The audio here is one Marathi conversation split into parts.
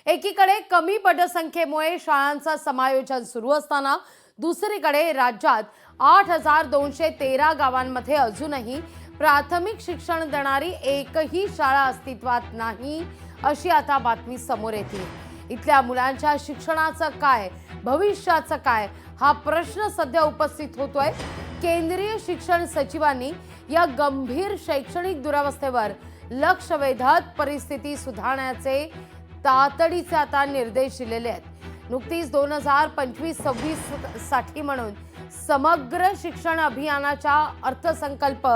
एकीकडे कमी पटसंख्येमुळे शाळांचं समायोजन सुरू असताना दुसरीकडे राज्यात 8,213 गावांमध्ये अजूनही प्राथमिक शिक्षण देणारी एकही शाळा अस्तित्वात नाही अशी आता बातमी समोर येते। इथल्या मुलांच्या शिक्षणाचं काय, भविष्याचं काय हा प्रश्न सध्या उपस्थित होतोय। केंद्रीय शिक्षण सचिवांनी या गंभीर शैक्षणिक दुरावस्थेवर लक्ष वेधत परिस्थिती सुधारण्याचे तातडीचे आता निर्देश दिलेले आहेत। नुकतीच 2025-26 साठी म्हणून समग्र शिक्षण अभियानाच्या अर्थसंकल्प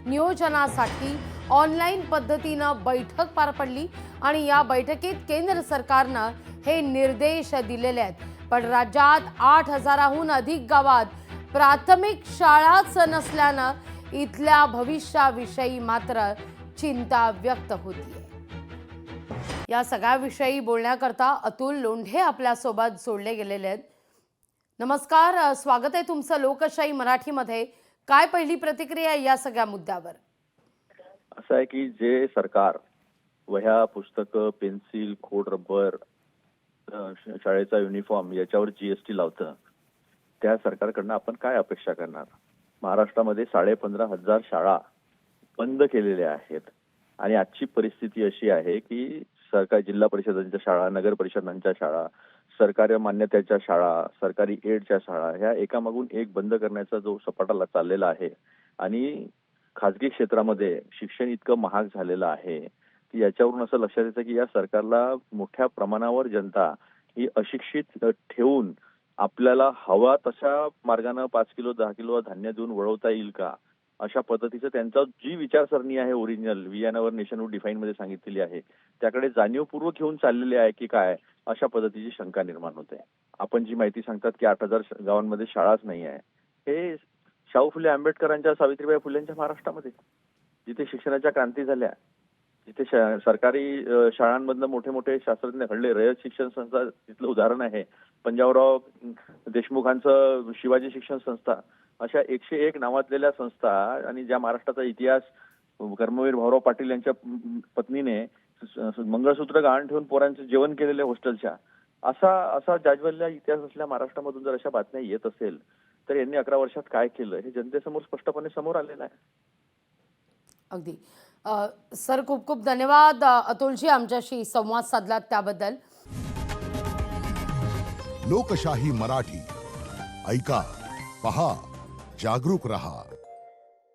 नियोजनासाठी ऑनलाईन पद्धतीनं बैठक पार पडली आणि या बैठकीत केंद्र सरकारनं हे निर्देश दिलेले आहेत। पण राज्यात 8,000हून अधिक गावात प्राथमिक शाळाच नसल्यानं इथल्या भविष्याविषयी मात्र चिंता व्यक्त होतीये। या सगळ्याविषयी बोलण्याकरता अतुल लोंढे आपल्यासोबत जोडले गेलेले आहेत। नमस्कार, स्वागत आहे तुमचं लोकशाही मराठीमध्ये। काय पहिली प्रतिक्रिया या सगळ्या मुद्द्यावर? असं आहे की जे सरकार वह्या, पुस्तकं, पेन्सिल, खोड, रबर, शाळेचा युनिफॉर्म याच्यावर जीएसटी लावतं, त्या सरकारकडनं आपण काय अपेक्षा करणार? महाराष्ट्रामध्ये 15,500 शाळा बंद केलेल्या आहेत आणि आजची परिस्थिती अशी आहे की सरकारी जिल्हा परिषदांच्या शाळा, नगर परिषदांच्या शाळा, सरकारी मान्यतेच्या शाळा, सरकारी एडच्या शाळा ह्या एकामागून एक बंद करण्याचा जो सपाटा चाललेला आहे आणि खाजगी क्षेत्रामध्ये शिक्षण इतकं महाग झालेलं आहे की याच्यावरून असं लक्षात येतं की या सरकारला मोठ्या प्रमाणावर जनता ही अशिक्षित ठेवून आपल्याला हवा तशा मार्गाने 5 किलो 10 किलो धान्य देऊन वळवता येईल का, अशा पद्धतीचं त्यांचा जी विचारसरणी आहे ओरिजिनल वियानावर नेशनहूड डिफाईन मध्ये सांगितलेली आहे त्याकडे जाणीवपूर्वक घेऊन चाललेले आहे की काय, अशा पद्धतीची शंका निर्माण होते। आपण जी माहिती सांगतात की 8,000 गावांमध्ये शाळाच नाही आहे, हे शाहू फुले आंबेडकरांच्या, सावित्रीबाई फुलेंच्या महाराष्ट्रामध्ये जिथे शिक्षणाच्या क्रांती झाल्या, जिथे सरकारी शाळांमधनं मोठे मोठे शास्त्रज्ञ घडले, रयत शिक्षण संस्था तिथलं उदाहरण आहे, पंजाबराव देशमुखांचं शिवाजी शिक्षण संस्था, अशा 101 नावाजलेल्या संस्था आणि ज्या महाराष्ट्राचा इतिहास कर्मवीर भाऊराव पाटील यांच्या पत्नीने मंगळसूत्र गहाण ठेवून पोरांचं जेवण केलेल्या हॉस्टेलच्या, असा जाज्वल्य इतिहास असलेल्या महाराष्ट्रामधून जर अशा बातम्या येत असेल तर यांनी 11 वर्षात काय केलं हे जनतेसमोर स्पष्टपणे समोर आलेलं आहे। अगदी सर, खूप खूप धन्यवाद अतुलजी आमच्याशी संवाद साधलात त्याबद्दल। लोकशाही मराठी ऐका, पहा, जागरूक रहा।